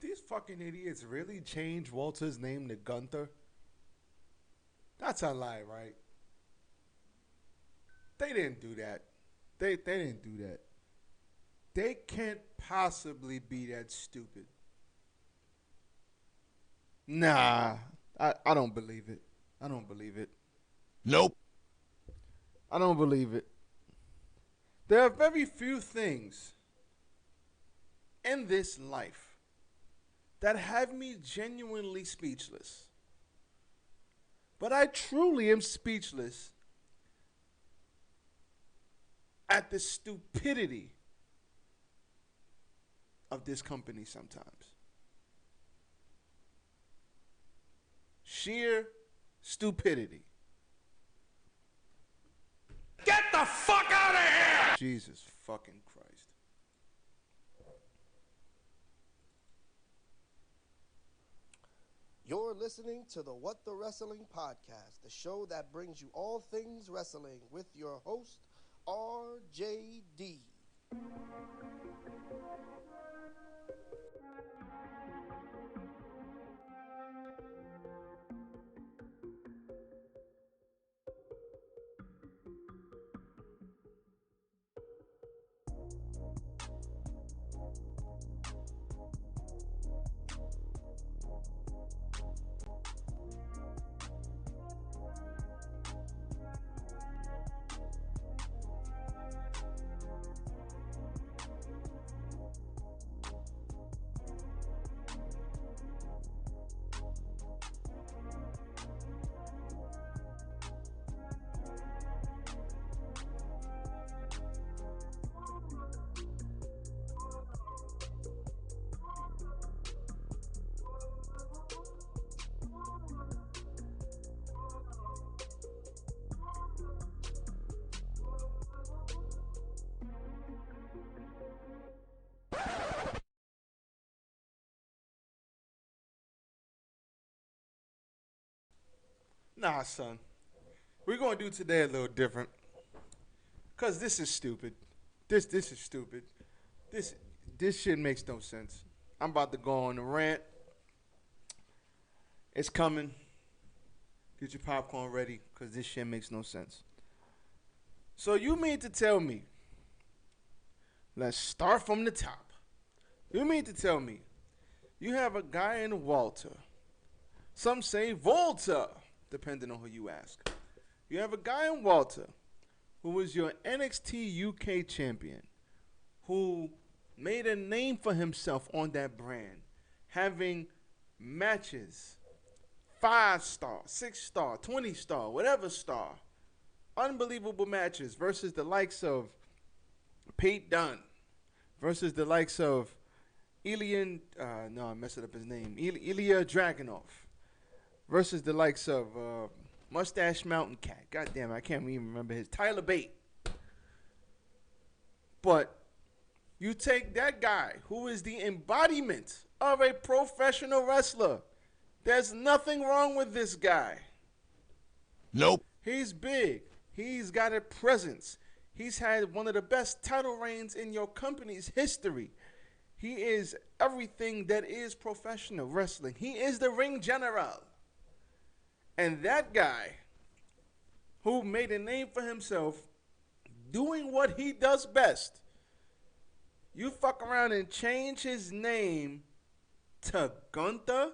these fucking idiots really change Walter's name to Gunther? That's a lie, right? They didn't do that. They didn't do that. They can't possibly be that stupid. Nah, I don't believe it. I don't believe it. Nope. I don't believe it. There are very few things in this life that have me genuinely speechless. But I truly am speechless at the stupidity of this company sometimes. Sheer stupidity. Get the fuck out of here! Jesus fucking Christ. You're listening to the What the Wrestling Podcast, the show that brings you all things wrestling with your host, RJD. Nah, son. We're going to do today a little different. Because this is stupid. This is stupid. This shit makes no sense. I'm about to go on a rant. It's coming. Get your popcorn ready because this shit makes no sense. So you mean to tell me, let's start from the top. You mean to tell me you have a guy in Walter. Some say Volta, depending on who you ask. You have a guy in Walter who was your NXT UK champion, who made a name for himself on that brand, having matches, 5-star, 6-star, 20-star, whatever star, unbelievable matches versus the likes of Pete Dunne, versus the likes of I messed up his name, Ilya Dragunov, versus the likes of Mustache Mountain Cat. God damn, I can't even remember his. Tyler Bate. But you take that guy who is the embodiment of a professional wrestler. There's nothing wrong with this guy. Nope. He's big. He's got a presence. He's had one of the best title reigns in your company's history. He is everything that is professional wrestling. He is the ring general. And that guy who made a name for himself doing what he does best, you fuck around and change his name to Gunther?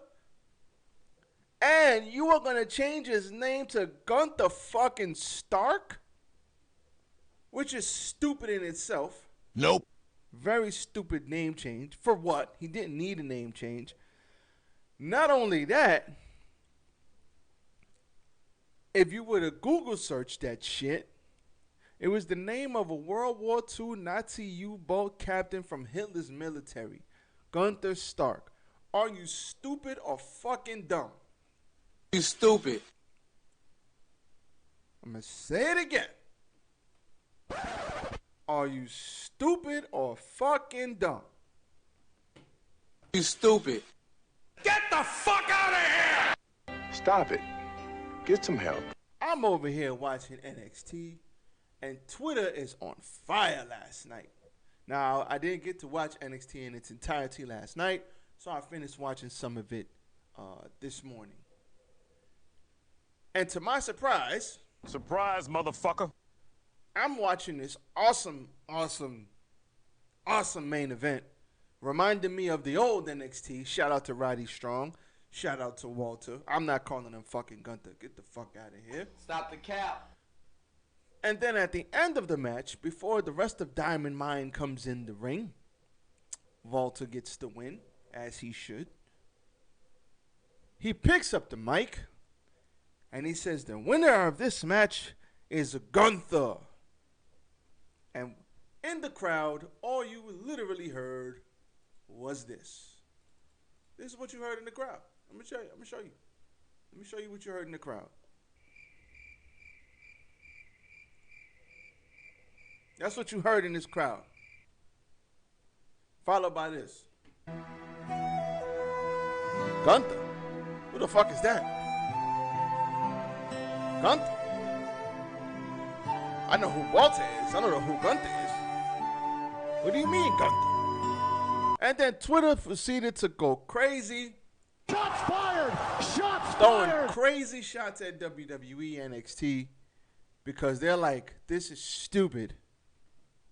And you are going to change his name to Gunther fucking Stark? Which is stupid in itself. Nope. Very stupid name change. For what? He didn't need a name change. Not only that, if you were to Google search that shit, it was the name of a World War II Nazi U-boat captain from Hitler's military, Gunther Stark. Are you stupid or fucking dumb? You stupid. I'm going to say it again. Are you stupid or fucking dumb? You stupid. Get the fuck out of here! Stop it. Get some help. I'm over here watching NXT, and Twitter is on fire last night. Now, I didn't get to watch NXT in its entirety last night So I finished watching some of it this morning. And to my surprise, surprise, motherfucker, I'm watching this awesome main event. Reminded me of the old NXT. Shout out to Roddy Strong. Shout out to Walter. I'm not calling him fucking Gunther. Get the fuck out of here. Stop the cap. And then at the end of the match, before the rest of Diamond Mine comes in the ring, Walter gets the win, as he should. He picks up the mic, and he says, the winner of this match is Gunther. And in the crowd, all you literally heard was this. This is what you heard in the crowd. I'm gonna show you. Let me show you what you heard in the crowd. That's what you heard in this crowd. Followed by this. Gunther? Who the fuck is that? Gunther? I know who Walter is. I don't know who Gunther is. What do you mean, Gunther? And then Twitter proceeded to go crazy. Shots fired! Shots throwing fired! Crazy shots at WWE NXT because they're like, this is stupid.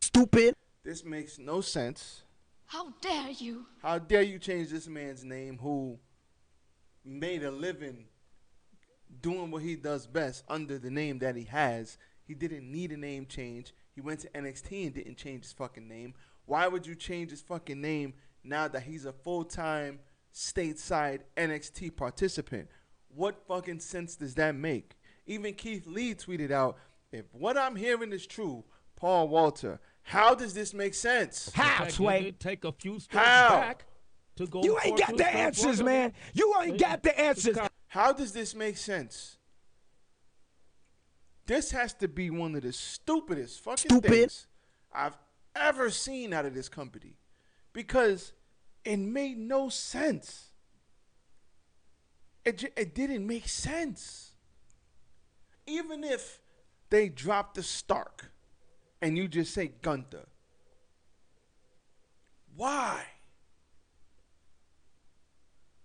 Stupid. This makes no sense. How dare you? How dare you change this man's name who made a living doing what he does best under the name that he has. He didn't need a name change. He went to NXT and didn't change his fucking name. Why would you change his fucking name now that he's a full-time stateside NXT participant? What fucking sense does that make? Even Keith Lee tweeted out, if what I'm hearing is true, Paul Walter, how does this make sense? How, Sway? Take a few steps How? back to go. You ain't got the answers, man. You ain't got the answers. How does this make sense? This has to be one of the stupidest fucking things I've ever seen out of this company. Because it made no sense. It didn't make sense. Even if they dropped the Stark and you just say Gunther. Why?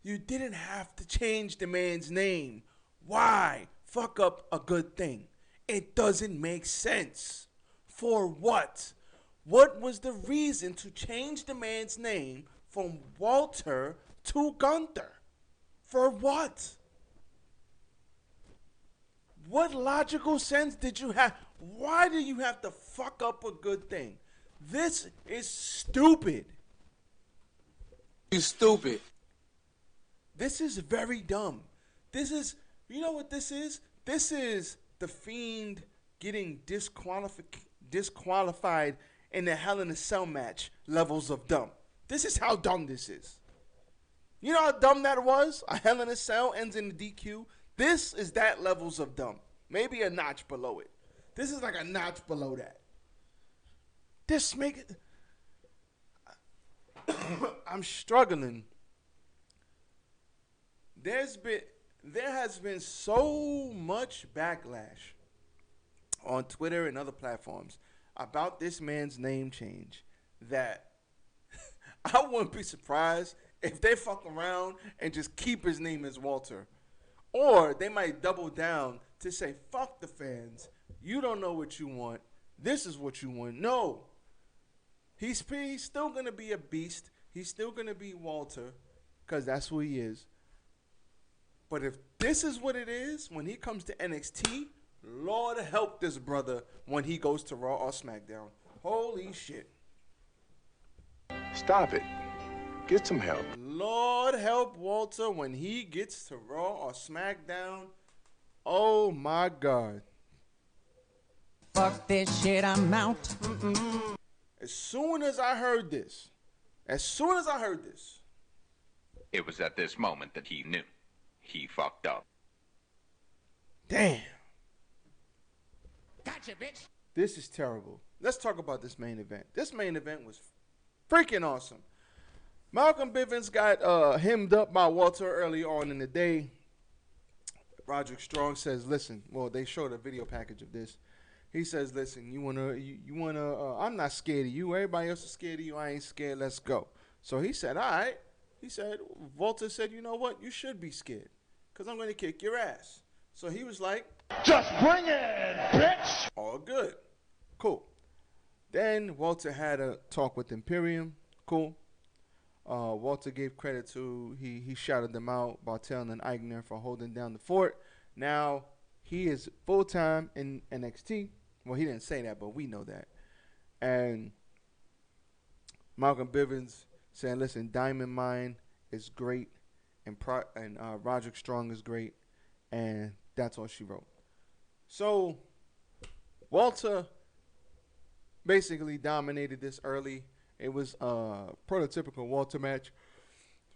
You didn't have to change the man's name. Why? Fuck up a good thing. It doesn't make sense. For what? What was the reason to change the man's name from Walter to Gunther? For what? What logical sense did you have? Why do you have to fuck up a good thing? This is stupid. You stupid. This is very dumb. This is, you know what this is? This is the Fiend getting disqualified in the Hell in a Cell match levels of dumb. This is how dumb this is. You know how dumb that was? A Hell in a Cell ends in the DQ. This is that levels of dumb. Maybe a notch below it. This is like a notch below that. This make it... I'm struggling. There has been so much backlash on Twitter and other platforms about this man's name change that I wouldn't be surprised if they fuck around and just keep his name as Walter. Or they might double down to say, fuck the fans. You don't know what you want. This is what you want. No. He's still going to be a beast. He's still going to be Walter because that's who he is. But if this is what it is when he comes to NXT, Lord help this brother when he goes to Raw or SmackDown. Holy shit. Stop it. Get some help. Lord help Walter when he gets to Raw or SmackDown. Oh my God. Fuck this shit, I'm out. As soon as I heard this, it was at this moment that he knew. He fucked up. Damn. Gotcha, bitch. This is terrible. Let's talk about this main event. This main event was freaking awesome. Malcolm Bivens got hemmed up by Walter early on in the day. Roderick Strong says, listen, well, they showed a video package of this. He says, listen, you wanna, I'm not scared of you. Everybody else is scared of you. I ain't scared. Let's go. So he said, all right, Walter said, you know what? You should be scared because I'm going to kick your ass. So he was like, Just bring it, bitch! all good. Cool. Then Walter had a talk with Imperium. Cool. Walter gave credit to, he shouted them out, Bartel and Eigner, for holding down the fort. Now he is full-time in NXT. Well, he didn't say that, but we know that. And Malcolm Bivens saying, listen, Diamond Mine is great, and Roderick Strong is great, and that's all she wrote. So Walter basically dominated this early. It was a prototypical Walter match.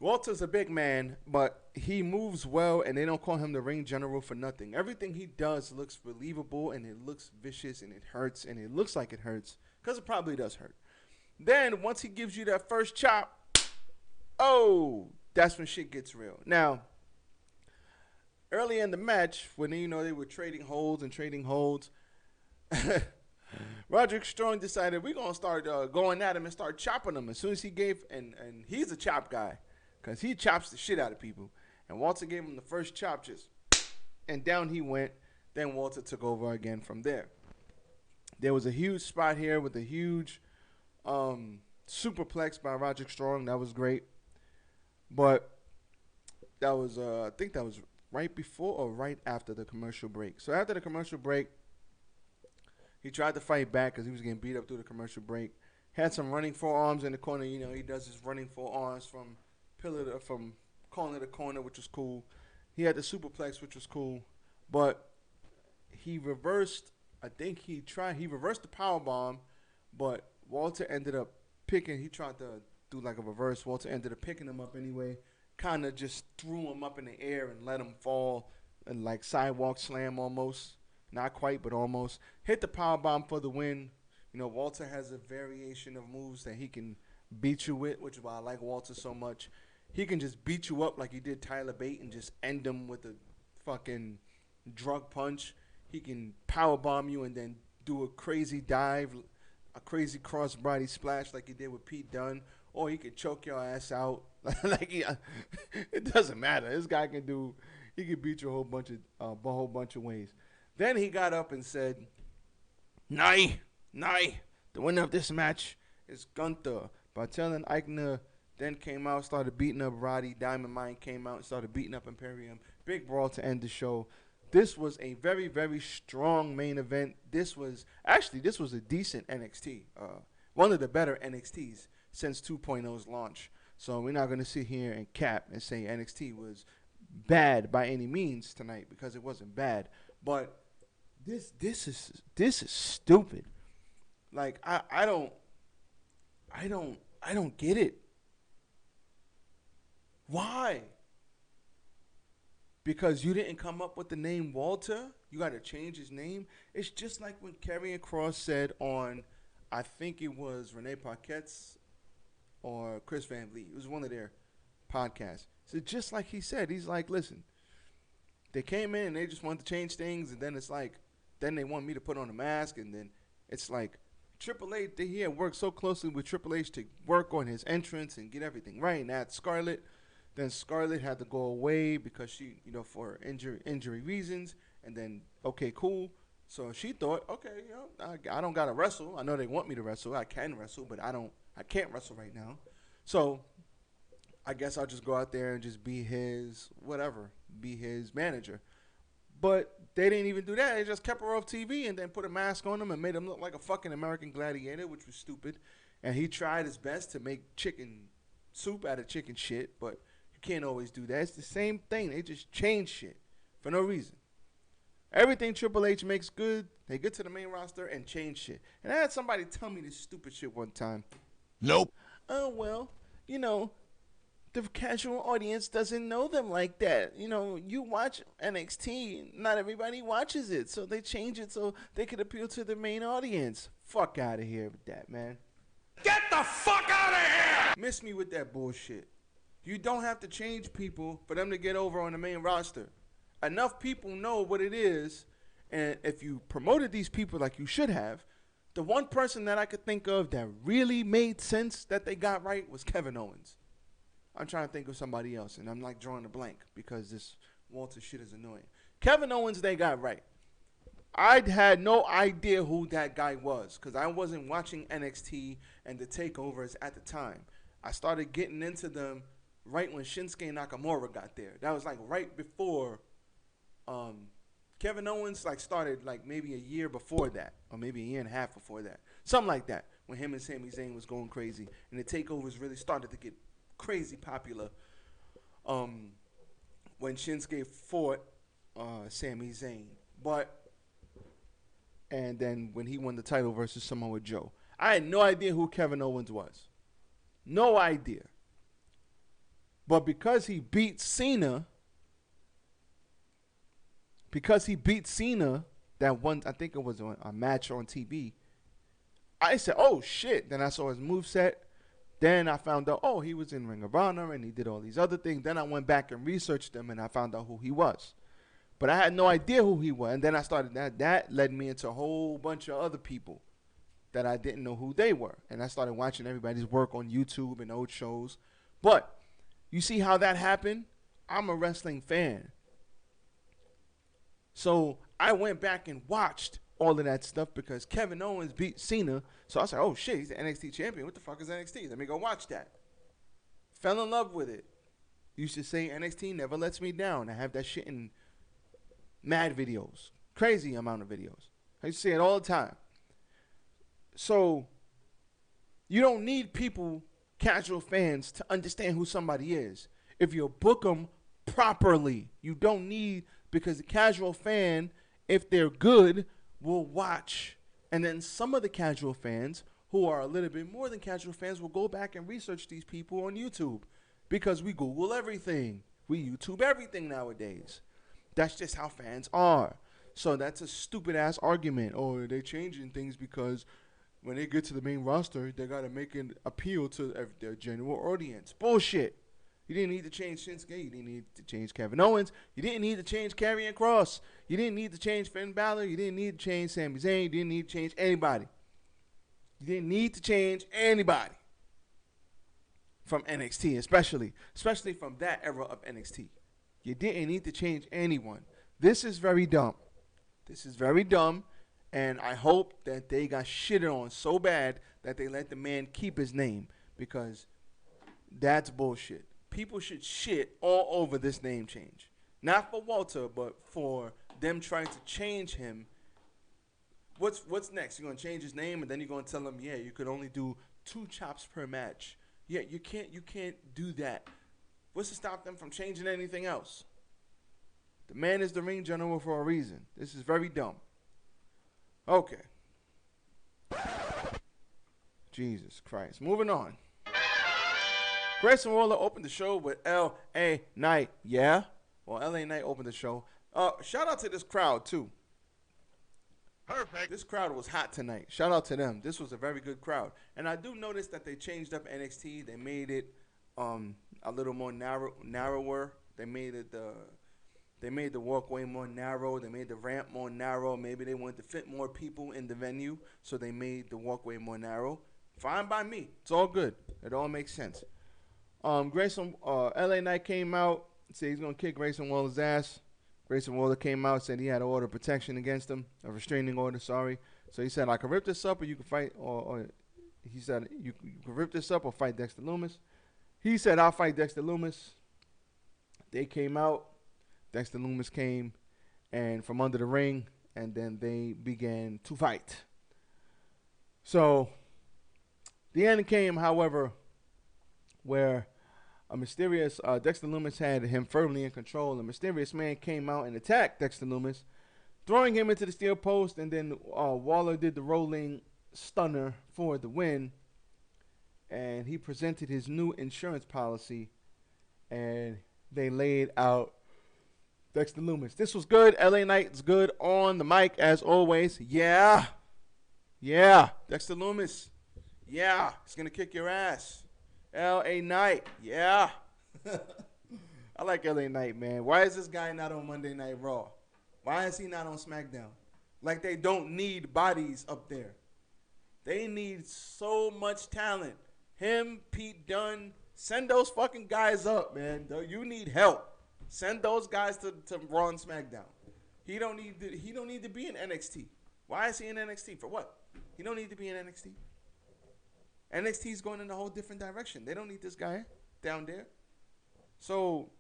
Walter's a big man, but he moves well, and they don't call him the ring general for nothing. Everything he does looks believable, and it looks vicious, and it hurts, and it looks like it hurts, because it probably does hurt. Then, once he gives you that first chop, oh, that's when shit gets real. Now, early in the match, when they were trading holds, Roderick Strong decided we're going to start going at him and start chopping him as soon as he gave, and he's a chop guy because he chops the shit out of people. And Walter gave him the first chop, and down he went. Then Walter took over again from there. There was a huge spot here with a huge superplex by Roderick Strong. That was great. But that was, I think that was right before or right after the commercial break. So after the commercial break, he tried to fight back because he was getting beat up through the commercial break. Had some running forearms in the corner. He does his running forearms from corner to corner, which was cool. He had the superplex, which was cool. But he reversed, he reversed the powerbomb, but Walter ended up he tried to do like a reverse. Walter ended up picking him up anyway, kind of just threw him up in the air and let him fall, and like sidewalk slam almost. Not quite, but almost. Hit the powerbomb for the win. Walter has a variation of moves that he can beat you with, which is why I like Walter so much. He can just beat you up like he did Tyler Bate and just end him with a fucking drug punch. He can powerbomb you and then do a crazy dive, a crazy crossbody splash like he did with Pete Dunne, or he can choke your ass out. It doesn't matter. This guy he can beat you a whole bunch of ways. Then he got up and said, "Nay, the winner of this match is Gunther." Bartel and Eichner then came out, started beating up Roddy. Diamond Mine came out and started beating up Imperium. Big brawl to end the show. This was a very, very strong main event. This was a decent NXT. One of the better NXTs since 2.0's launch. So we're not going to sit here and cap and say NXT was bad by any means tonight, because it wasn't bad. But this is stupid. Like I don't get it. Why? Because you didn't come up with the name Walter? You got to change his name? It's just like when Karrion Kross said on, I think it was Renee Paquette's or Chris Van Vliet. It was one of their podcasts. So just like he said, he's like, listen, they came in and they just wanted to change things, and then it's like, then they want me to put on a mask, and then it's like Triple H, he had worked so closely with Triple H to work on his entrance and get everything right. And that's Scarlett. Then Scarlett had to go away because she, for injury reasons. And then, okay, cool. So she thought, okay, I don't got to wrestle. I know they want me to wrestle. I can wrestle, but I can't wrestle right now. So I guess I'll just go out there and just be his manager. But they didn't even do that. They just kept her off TV and then put a mask on him and made him look like a fucking American Gladiator, which was stupid. And he tried his best to make chicken soup out of chicken shit, but you can't always do that. It's the same thing. They just change shit for no reason. Everything Triple H makes good, they get to the main roster and change shit. And I had somebody tell me this stupid shit one time. Nope. Oh, well, the casual audience doesn't know them like that. You watch NXT, not everybody watches it, so they change it so they could appeal to the main audience. Fuck out of here with that, man. Get the fuck out of here! Miss me with that bullshit. You don't have to change people for them to get over on the main roster. Enough people know what it is, and if you promoted these people like you should have, the one person that I could think of that really made sense that they got right was Kevin Owens. I'm trying to think of somebody else, and I'm like drawing a blank because this Walter shit is annoying. Kevin Owens, they got right. I had no idea who that guy was because I wasn't watching NXT and the takeovers at the time. I started getting into them right when Shinsuke Nakamura got there. That was like right before Kevin Owens like started like maybe a year before that, or maybe a year and a half before that. Something like that, when him and Sami Zayn was going crazy. And the takeovers really started to get crazy popular when Shinsuke fought Sami Zayn. And then when he won the title versus Samoa Joe. I had no idea who Kevin Owens was. No idea. But because he beat Cena, that one, I think it was a match on TV, I said, oh shit. Then I saw his moveset. Then I found out, oh, he was in Ring of Honor and he did all these other things. Then I went back and researched him and I found out who he was. But I had no idea who he was. And then I started that led me into a whole bunch of other people that I didn't know who they were. And I started watching everybody's work on YouTube and old shows. But you see how that happened? I'm a wrestling fan. So I went back and watched all of that stuff because Kevin Owens beat Cena. So I was like, oh shit, he's the NXT champion. What the fuck is NXT? Let me go watch that. Fell in love with it. Used to say NXT never lets me down. I have that shit in mad videos. Crazy amount of videos. I used to say it all the time. So you don't need people, casual fans, to understand who somebody is. If you book them properly, you don't need, because the casual fan, if they're good, will watch. And then some of the casual fans, who are a little bit more than casual fans, will go back and research these people on YouTube. Because we Google everything. We YouTube everything nowadays. That's just how fans are. So that's a stupid ass argument. Oh, they're changing things because when they get to the main roster, they got to make an appeal to their general audience. Bullshit. You didn't need to change Shinsuke. You didn't need to change Kevin Owens. You didn't need to change Karrion Kross. You didn't need to change Finn Balor. You didn't need to change Sami Zayn. You didn't need to change anybody. You didn't need to change anybody from NXT, especially from that era of NXT. You didn't need to change anyone. This is very dumb. This is very dumb, and I hope that they got shitted on so bad that they let the man keep his name, because that's bullshit. People should shit all over this name change. Not for Walter, but for them trying to change him. What's next? You're going to change his name, and then you're going to tell him, yeah, you could only do 2 chops per match. Yeah, you can't do that. What's to stop them from changing anything else? The man is the ring general for a reason. This is very dumb. Okay. Jesus Christ. Moving on. Grayson Waller opened the show with L.A. Knight. Yeah? Well, L.A. Knight opened the show. Shout out to this crowd, too. Perfect. This crowd was hot tonight. Shout out to them. This was a very good crowd. And I do notice that they changed up NXT. They made it a little more narrower. They made the walkway more narrow. They made the ramp more narrow. Maybe they wanted to fit more people in the venue, so they made the walkway more narrow. Fine by me. It's all good. It all makes sense. LA Knight came out, said he's going to kick Grayson Waller's ass. Grayson Waller came out, said he had an order of protection against him, a restraining order, sorry. So he said, I can rip this up or you can fight, or he said, you can rip this up or fight Dexter Lumis. He said, I'll fight Dexter Lumis. They came out. Dexter Lumis came and from under the ring, and then they began to fight. So the end came, however, where a mysterious Dexter Lumis had him firmly in control. A mysterious man came out and attacked Dexter Lumis, throwing him into the steel post, and then Waller did the rolling stunner for the win. And he presented his new insurance policy, and they laid out Dexter Lumis. This was good. LA Knight's good on the mic as always. Yeah. Dexter Lumis. Yeah. He's going to kick your ass. LA Knight. Yeah. I like LA Knight, man. Why is this guy not on Monday Night Raw? Why is he not on SmackDown? Like they don't need bodies up there. They need so much talent. Him, Pete Dunne, Send those fucking guys up, man. You need help. Send those guys to Raw and SmackDown. He don't need to be in NXT. Why is he in NXT? For what? He don't need to be in NXT. NXT is going in a whole different direction. They don't need this guy down there. So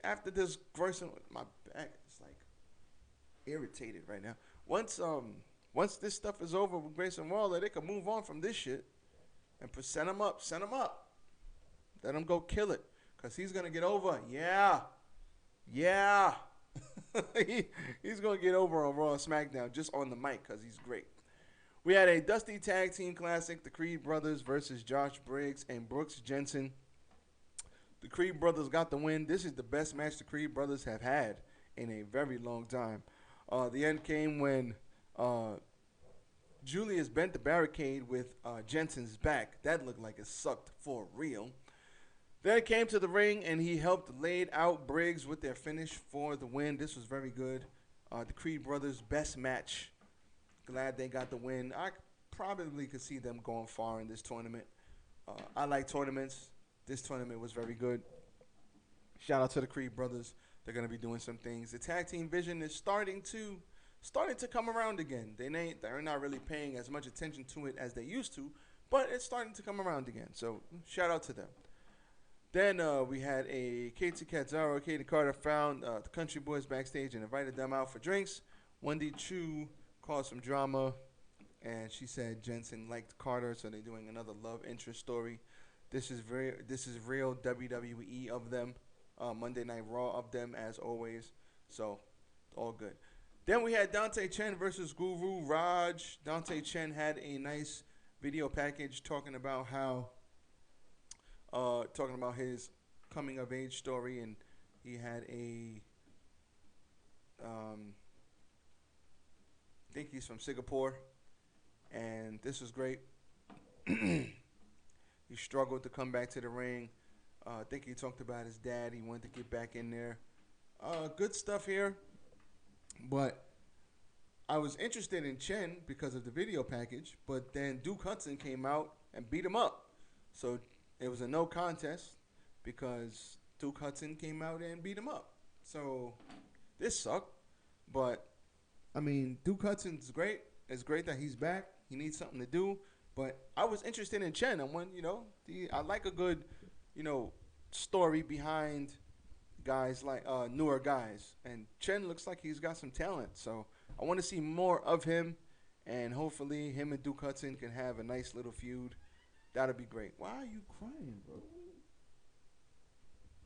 after this Grayson, my back is like irritated right now. Once this stuff is over with Grayson Waller, they can move on from this shit and send him up. Let him go kill it, cause he's gonna get over. Yeah. He's gonna get over on Raw and SmackDown just on the mic, cause he's great. We had a Dusty Tag Team Classic, the Creed Brothers versus Josh Briggs and Brooks Jensen. The Creed Brothers got the win. This is the best match the Creed Brothers have had in a very long time. The end came when Julius bent the barricade with Jensen's back. That looked like it sucked for real. Then it came to the ring, and he helped laid out Briggs with their finish for the win. This was very good. The Creed Brothers' best match. Glad they got the win. I probably could see them going far in this tournament. I like tournaments. This tournament was very good. Shout out to the Creed Brothers. They're going to be doing some things. The tag team vision is starting to come around again. They're not really paying as much attention to it as they used to, but it's starting to come around again. So shout out to them. Then we had a Katie Catzaro, Katie Carter found the Country Boys backstage and invited them out for drinks. Wendy Chu caused some drama, and she said Jensen liked Carter, so they're doing another love interest story. This is real WWE of them, Monday Night Raw of them as always. So all good. Then we had Dante Chen versus Guru Raj. Dante Chen had a nice video package talking about his coming of age story, and he had I think he's from Singapore, and this was great. He struggled to come back to the ring. I think he talked about his dad. He wanted to get back in there. Good stuff here, but I was interested in Chen because of the video package, but then Duke Hudson came out and beat him up. So it was a no contest because Duke Hudson came out and beat him up. So this sucked, but I mean, Duke Hudson's great. It's great that he's back. He needs something to do. But I was interested in Chen. I like a good, story behind guys like newer guys. And Chen looks like he's got some talent. So I want to see more of him. And hopefully him and Duke Hudson can have a nice little feud. That'll be great. Why are you crying, bro?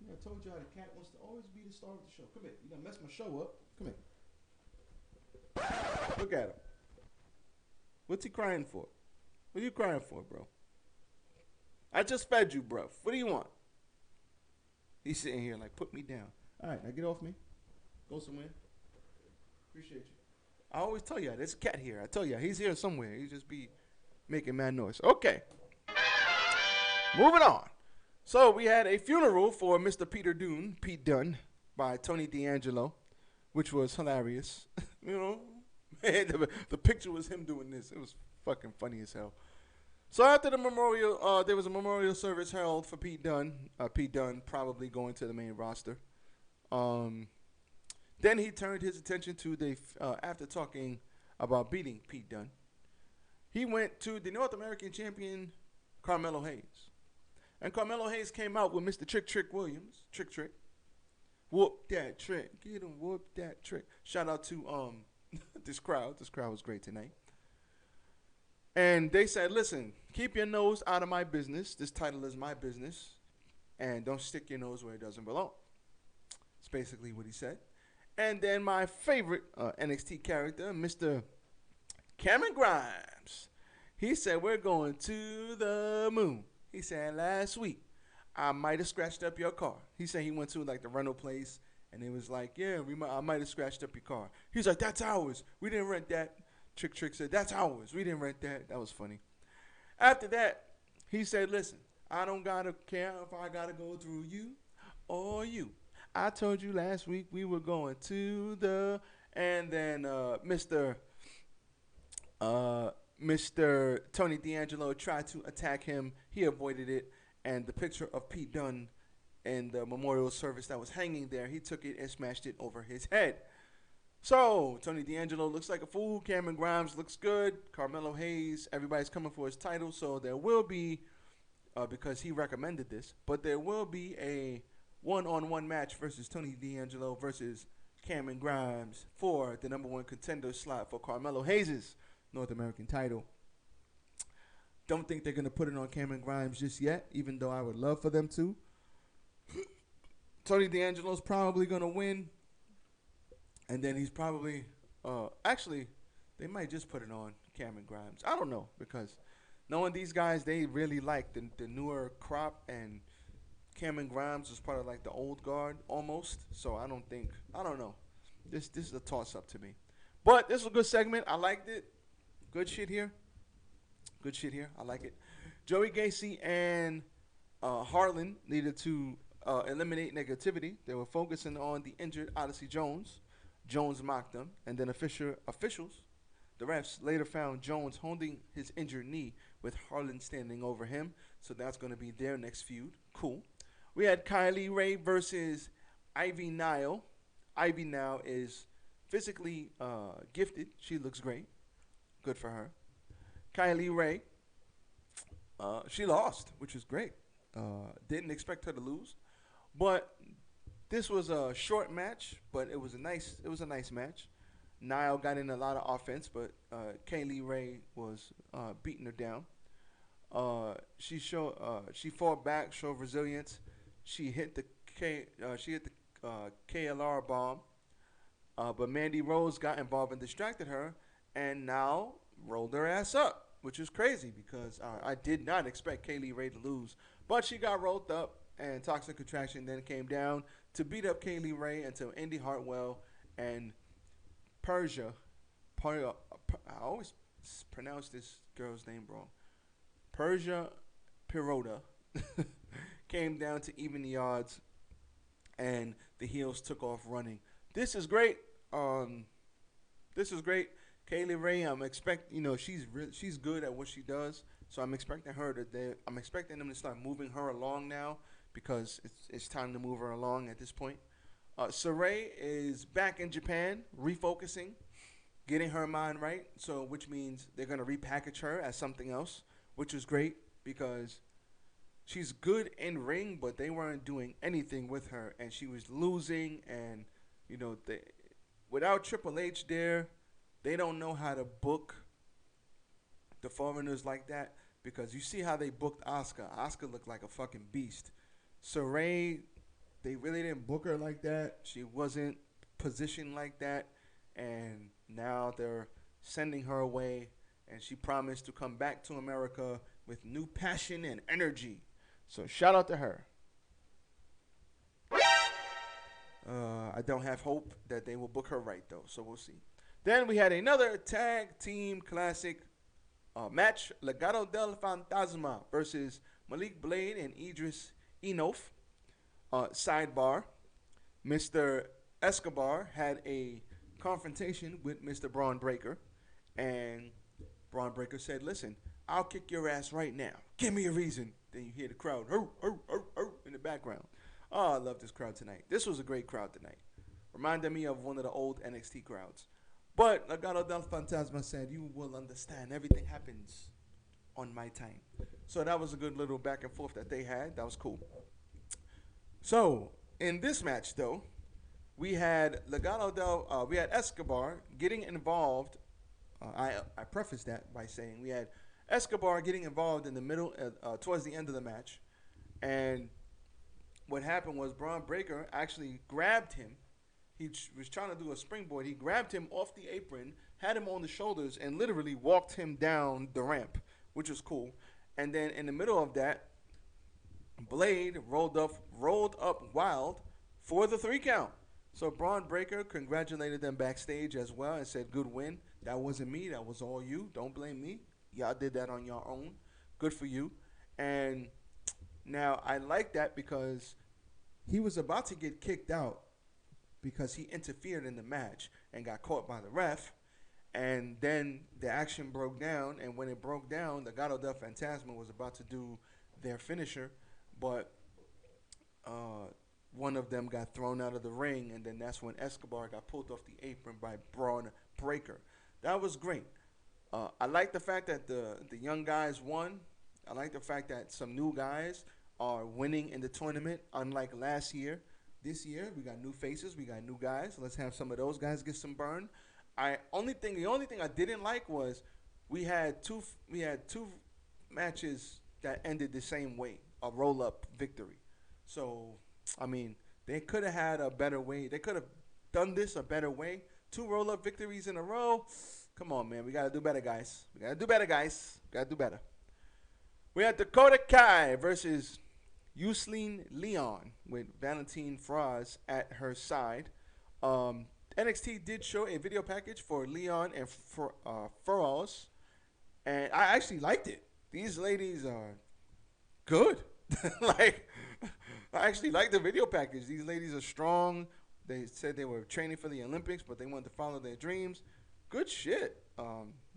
Yeah, I told y'all the cat wants to always be the star of the show. Come here. You gonna mess my show up. Come here. Look at him. What's he crying for? What are you crying for, bro? I just fed you, bro. What do you want? He's sitting here like, put me down. All right, now get off me. Go somewhere. Appreciate you. I always tell you, there's a cat here. I tell you, he's here somewhere. He just be making mad noise. Okay. Moving on. So we had a funeral for Mr. Pete Dunne, by Tony D'Angelo, which was hilarious. The picture was him doing this. It was fucking funny as hell. So after the memorial, there was a memorial service held for Pete Dunne. Pete Dunne probably going to the main roster. Then he turned his attention to after talking about beating Pete Dunne, he went to the North American champion, Carmelo Hayes. And Carmelo Hayes came out with Mr. Trick Williams. Trick. Whoop that trick. Get him, whoop that trick. Shout out to this crowd. This crowd was great tonight. And they said, listen, keep your nose out of my business. This title is my business. And don't stick your nose where it doesn't belong. That's basically what he said. And then my favorite NXT character, Mr. Cameron Grimes. He said, we're going to the moon. He said, last week, I might have scratched up your car. He said he went to like the rental place. And it was like, yeah, I might have scratched up your car. He's like, that's ours. We didn't rent that. Trick said, that's ours. We didn't rent that. That was funny. After that, he said, listen, I don't got to care if I got to go through you or you. I told you last week we were going to the... And then Mr. Tony D'Angelo tried to attack him. He avoided it. and the picture of Pete Dunne and the memorial service that was hanging there, he took it and smashed it over his head. So, Tony D'Angelo looks like a fool. Cameron Grimes looks good. Carmelo Hayes, everybody's coming for his title. So, there will be, because he recommended this, but there will be a one-on-one match versus Tony D'Angelo versus Cameron Grimes for the number 1 contender slot for Carmelo Hayes' North American title. Don't think they're going to put it on Cameron Grimes just yet, even though I would love for them to. Tony D'Angelo's probably going to win. And then he's probably, actually, they might just put it on Cameron Grimes. I don't know, because knowing these guys, they really like the newer crop, and Cameron Grimes was part of like the old guard almost. So I don't know. This is a toss-up to me. But this was a good segment. I liked it. Good shit here. I like it. Joey Gacy and Harlan needed to eliminate negativity. They were focusing on the injured Odyssey Jones. Jones mocked them, and then officials, the refs, later found Jones holding his injured knee with Harlan standing over him. So that's going to be their next feud. Cool. We had Kylie Ray versus Ivy Nile. Ivy now is physically gifted. She looks great. Good for her. Kylie Ray, she lost, which is great. Didn't expect her to lose, but this was a short match, but it was a nice match. Nile got in a lot of offense, but Kylie Ray was beating her down. She fought back, showed resilience. She hit the KLR bomb, but Mandy Rose got involved and distracted her, and now rolled her ass up, which is crazy because I did not expect Kylie Ray to lose, but she got rolled up, and Toxic Attraction then came down to beat up Kylie Ray until Indy Hartwell and Persia, I always pronounce this girl's name wrong, Persia Pirota, came down to even the odds, and the heels took off running. This is great. Kylie Ray, she's good at what she does, so I'm expecting them to start moving her along now, because it's time to move her along at this point. Saray is back in Japan, refocusing, getting her mind right, which means they're going to repackage her as something else, which is great because she's good in ring, but they weren't doing anything with her, and she was losing, and without Triple H there, they don't know how to book the foreigners like that, because you see how they booked Asuka. Asuka looked like a fucking beast. Saray, they really didn't book her like that. She wasn't positioned like that, and now they're sending her away, and she promised to come back to America with new passion and energy. So shout out to her. I don't have hope that they will book her right, though, so we'll see. Then we had another tag team classic match, Legado del Fantasma versus Malik Blade and Idris Enof. Sidebar, Mr. Escobar had a confrontation with Mr. Braun Breaker, and Braun Breaker said, listen, I'll kick your ass right now. Give me a reason. Then you hear the crowd in the background. Oh, I love this crowd tonight. This was a great crowd tonight. Reminded me of one of the old NXT crowds. But Legado del Fantasma said, you will understand. Everything happens on my time. So that was a good little back and forth that they had. That was cool. So in this match, though, we had we had Escobar getting involved. I prefaced that by saying we had Escobar getting involved in the middle, towards the end of the match, and what happened was Braun Breaker actually grabbed him. He was trying to do a springboard. He grabbed him off the apron, had him on the shoulders, and literally walked him down the ramp, which was cool. And then in the middle of that, Blade rolled up wild for the 3 count. So Braun Breaker congratulated them backstage as well and said, good win. That wasn't me. That was all you. Don't blame me. Y'all did that on your own. Good for you. And now I like that because he was about to get kicked out because he interfered in the match and got caught by the ref. And then the action broke down. And when it broke down, the Legado del Fantasma was about to do their finisher. but one of them got thrown out of the ring, and then that's when Escobar got pulled off the apron by Braun Breaker. That was great. I like the fact that the young guys won. I like the fact that some new guys are winning in the tournament, unlike last year. This year, we got new faces, we got new guys. Let's have some of those guys get some burn. The only thing I didn't like was we had two matches that ended the same way, a roll-up victory. So, I mean, they could have had a better way. They could have done this a better way. 2 roll-up victories in a row. Come on, man. We got to do better, guys. We got to do better, guys. Got to do better. We had Dakota Kai versus Yusulin Leon with Valentin Frost at her side. NXT did show a video package for Leon and Frost, and I actually liked it. These ladies are good. Like, I actually like the video package. These ladies are strong. They said they were training for the Olympics, but they wanted to follow their dreams. Good shit.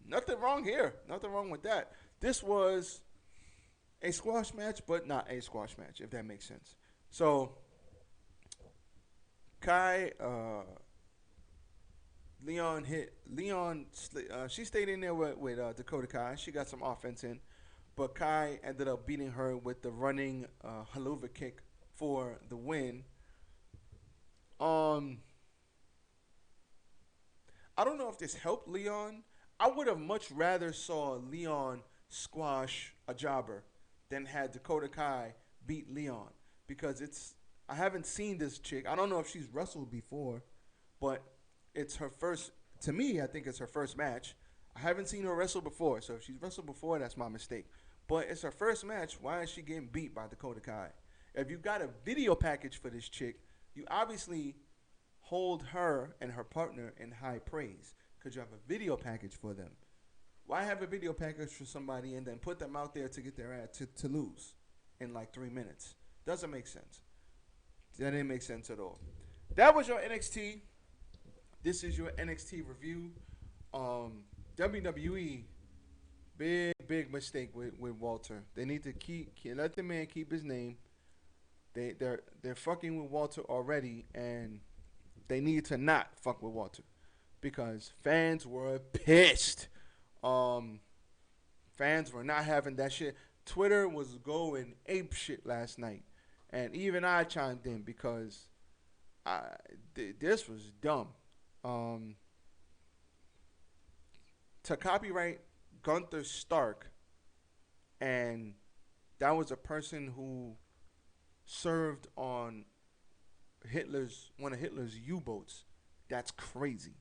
Nothing wrong here. Nothing wrong with that. This was a squash match, but not a squash match, if that makes sense. So, she stayed in there with Dakota Kai. She got some offense in, but Kai ended up beating her with the running haluva kick for the win. I don't know if this helped Leon. I would have much rather saw Leon squash a jobber than had Dakota Kai beat Leon, because I haven't seen this chick. I don't know if she's wrestled before, but it's her first. To me, I think it's her first match. I haven't seen her wrestle before, so if she's wrestled before, that's my mistake. But it's her first match. Why is she getting beat by Dakota Kai? If you got a video package for this chick, you obviously hold her and her partner in high praise because you have a video package for them. Why have a video package for somebody and then put them out there to get their ass to lose in like 3 minutes? Doesn't make sense. That didn't make sense at all. That was your NXT. This is your NXT review. WWE, big mistake with Walter. They need to let the man keep his name. They're fucking with Walter already, and they need to not fuck with Walter because fans were pissed. Fans were not having that shit. Twitter was going ape shit last night, and even I chimed in because this was dumb. To copyright Gunther Stark, and that was a person who served on one of Hitler's U-boats. That's crazy.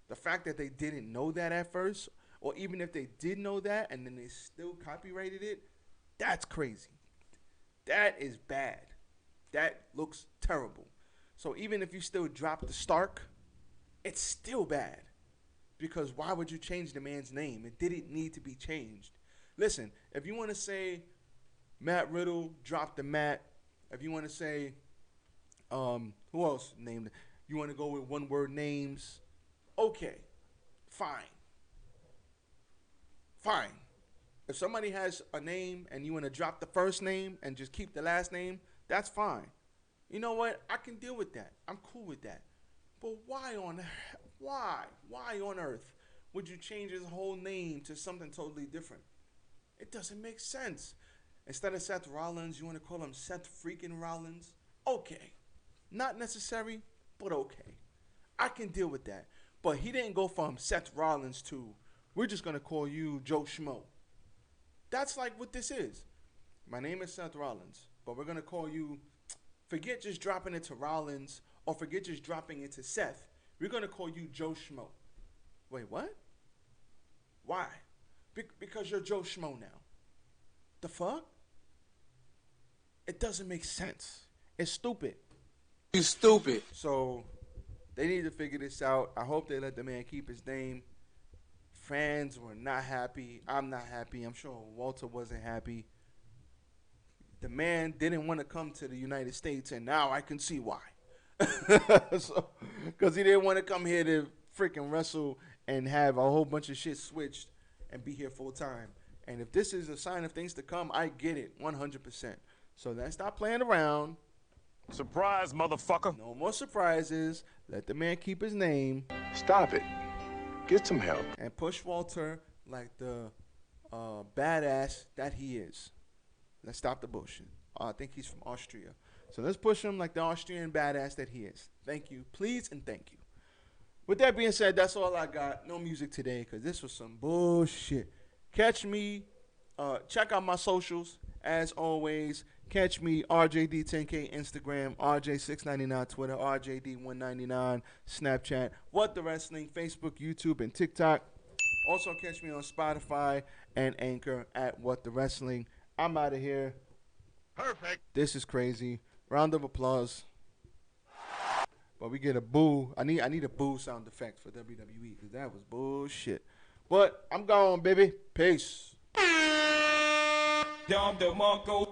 The fact that they didn't know that at first, or even if they did know that and then they still copyrighted it, that's crazy. That is bad. That looks terrible. So even if you still drop the Stark, it's still bad. Because why would you change the man's name? It didn't need to be changed. Listen, if you want to say Matt Riddle, drop the Matt. If you want to say, who else named it? You want to go with one-word names? Okay, fine. If somebody has a name and you want to drop the first name and just keep the last name, that's fine. You know what? I can deal with that. I'm cool with that. But why on earth would you change his whole name to something totally different? It doesn't make sense. Instead of Seth Rollins, you want to call him Seth freaking Rollins? Okay. Not necessary, but okay. I can deal with that. But he didn't go from Seth Rollins to, we're just going to call you Joe Schmo. That's like what this is. My name is Seth Rollins, but we're going to call you, forget just dropping it to Rollins, or forget just dropping it to Seth. We're going to call you Joe Schmo. Wait, what? Why? Because you're Joe Schmo now. The fuck? It doesn't make sense. It's stupid. You stupid. So they need to figure this out. I hope they let the man keep his name. Fans were not happy. I'm not happy. I'm sure Walter wasn't happy. The man didn't want to come to the United States, and now I can see why. Because he didn't want to come here to freaking wrestle and have a whole bunch of shit switched and be here full time. And if this is a sign of things to come, I get it 100%. So let's stop playing around. Surprise, motherfucker. No more surprises. Let the man keep his name. Stop it. Get some help. And push Walter like the badass that he is. Let's stop the bullshit. I think he's from Austria. So let's push him like the Austrian badass that he is. Thank you. Please and thank you. With that being said, that's all I got. No music today because this was some bullshit. Catch me. Check out my socials. As always, catch me, RJD10K, Instagram, RJ699, Twitter, RJD199, Snapchat, What the Wrestling, Facebook, YouTube, and TikTok. Also catch me on Spotify and Anchor at What the Wrestling. I'm out of here. Perfect. This is crazy. Round of applause. But we get a boo. I need a boo sound effect for WWE because that was bullshit. But I'm gone, baby. Peace. Dom the Monko.